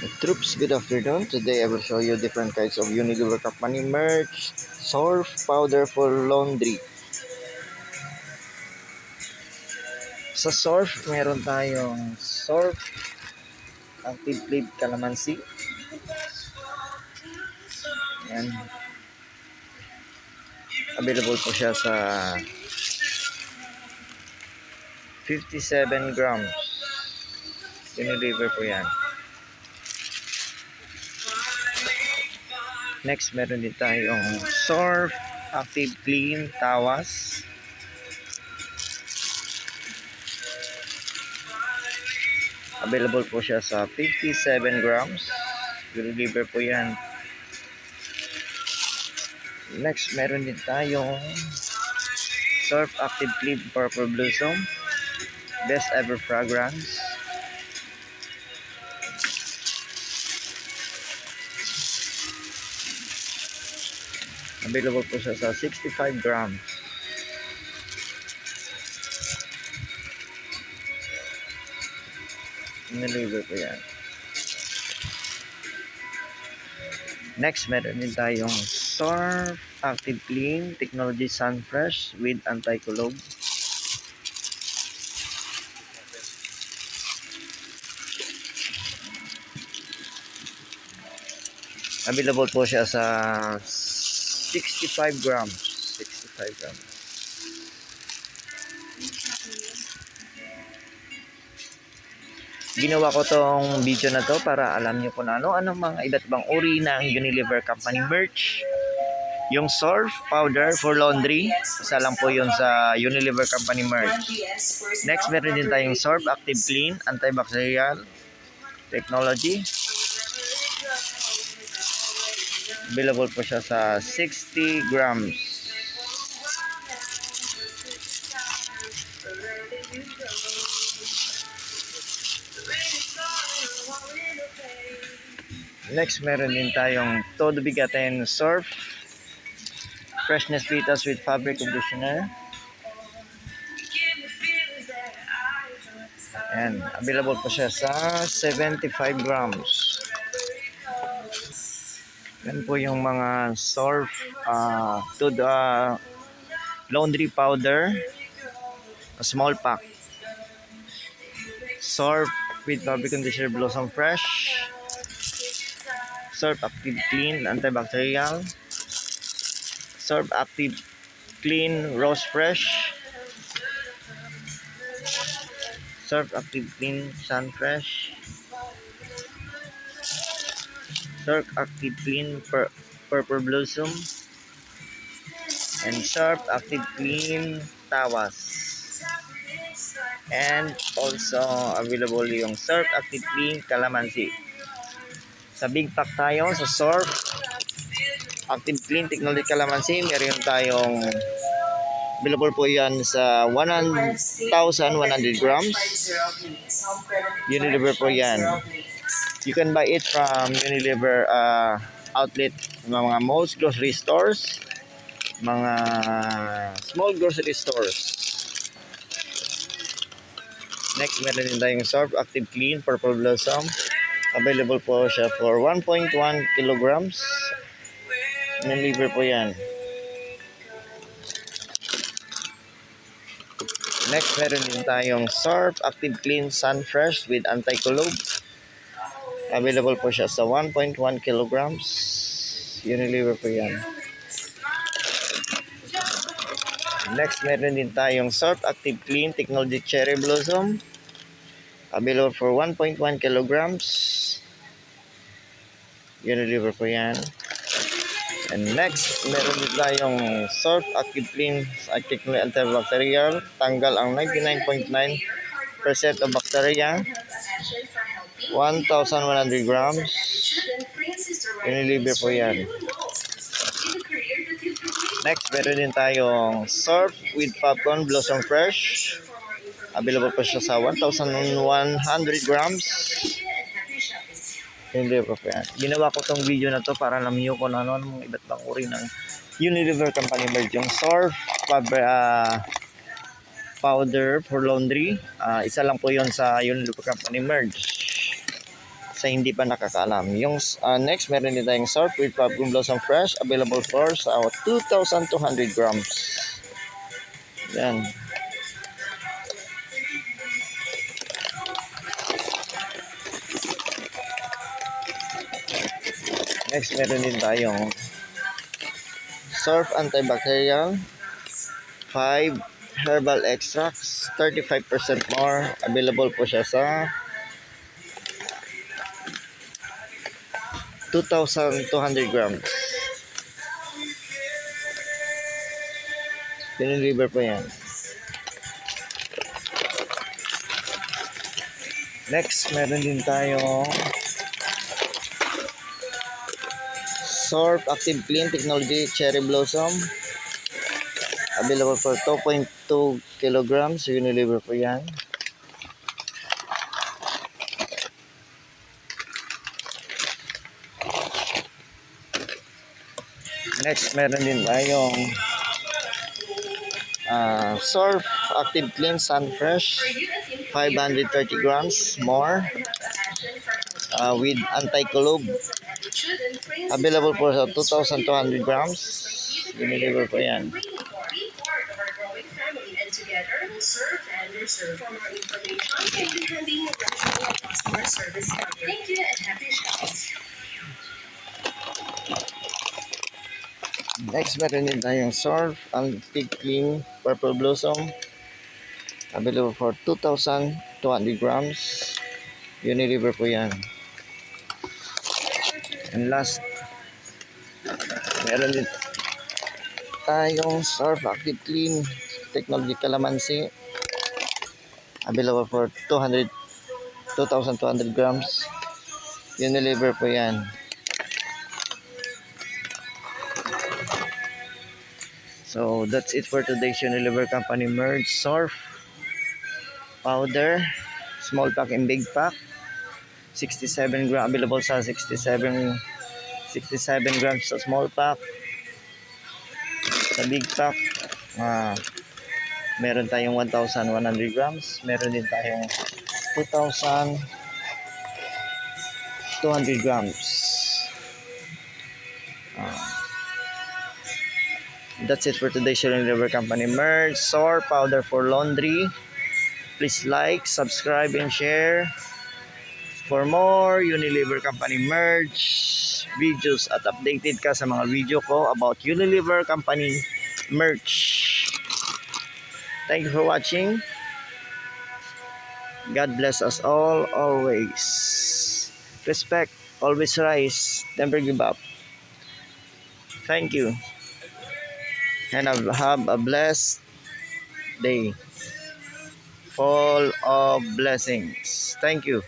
Troops, good afternoon. Today I will show you different kinds of Unilever Company merch, surf powder for laundry. Sa surf, meron tayong surf active flip calamansi. Yan. Available po siya sa 57 grams. Unilever po yan. Next, meron din tayong surf active clean tawas. Available po siya sa 57 grams. Unilever po yan. Next, meron din tayong Surf Active Clean Purple Blossom. Best ever fragrance. Available po siya sa 65 grams. Niliver po yan. Next, meron din tayong Surf Active Clean Technology Sunfresh with anti-kulog. Available po siya sa 65 grams. 65 grams. Ginawa ko tong video na to para alam niyo kung anong mga iba't ibang uri ng Unilever Company merch. Yung surf powder for laundry, isa lang po yun sa Unilever Company merch. Next, meron din tayong surf active clean antibacterial technology. Available po siya sa 60 grams. Next, meron din tayong todo bigatin surf freshness Vitas with fabric conditioner. And available po siya sa 75 grams. Yan po yung mga surf laundry powder, a small pack. Surf with fabric conditioner Blossom Fresh, Surf Active Clean antibacterial, Surf Active Clean Rose Fresh, Surf Active Clean Sun Fresh, Surf Active Clean Purple Blossom, and Surf Active Clean Tawas. And also available yung Surf Active Clean Calamansi. Sa big pack tayo sa Surf Active Clean Technology Calamansi, meron tayong available po yan sa 1,100 grams. Unilever po yan. You can buy it from Unilever outlet, mga most grocery stores, mga small grocery stores. Next, meron din tayong Surf Active Clean Purple Blossom. Available po siya for 1.1 kilograms. Unilever po yan. Next, meron din tayong Surf Active Clean Sunfresh with anti-kulog. Available po siya sa 1.1 kilograms. Unilever po yan. Next, meron din tayong Surf Active Clean Technology Cherry Blossom. Available for 1.1 kilograms. Unilever po yan. And next, meron din tayong Surf Active Clean Technology Antibacterial. Tanggal ang 99.9% of bacteria. 1,100 grams. Unilever po yan. Next, meron din tayong Surf with Popcorn Blossom Fresh. Available po siya sa 1,100 grams. Hindi po yan. Ginawa ko tong video na to para alam niyo kung ano mga iba't ibang uri ng Unilever Company merch. Yung Surf powder for laundry. Isa lang po yon sa Unilever Company merch. sa hindi pa nakakaalam. Yung next, meron din tayong surf with Pumpkin Blossom Fresh, available for sa 2,200 grams. Yan. Next, meron din tayong surf antibacterial 5 herbal extracts, 35% more. Available po siya sa 2,200 grams. Piniliver po yan. Next, meron din tayong Surf Active Clean Technology Cherry Blossom. Available for 2.2 kilograms. Unilever po yan. Next, meron din tayong Surf Active Clean Sun Fresh 530 grams more with anti-colub. Available po sa 2,200 grams. Unilever po yan. Next, meron din tayong Surf Antique Clean Purple Blossom. Available for 2,200 grams. Unilever po yan. And last, meron din tayong Surf Active Clean Technology Calamansi. Available for 2,200 grams. Unilever po yan. So that's it for today's Unilever Company Merge Surf Powder, small pack and big pack. 67 grams, available sa 67 grams sa small pack. Sa big pack, meron tayong 1,100 grams. Meron din tayong 2,200 grams. That's it for today's Unilever Company Merge Surf Powder for Laundry. Please like, subscribe, and share for more Unilever Company Merge videos at updated ka sa mga video ko about Unilever Company Merch. Thank you for watching. God bless us all always. Respect, always rise, never give up. Thank you. And have a blessed day full of blessings. Thank you.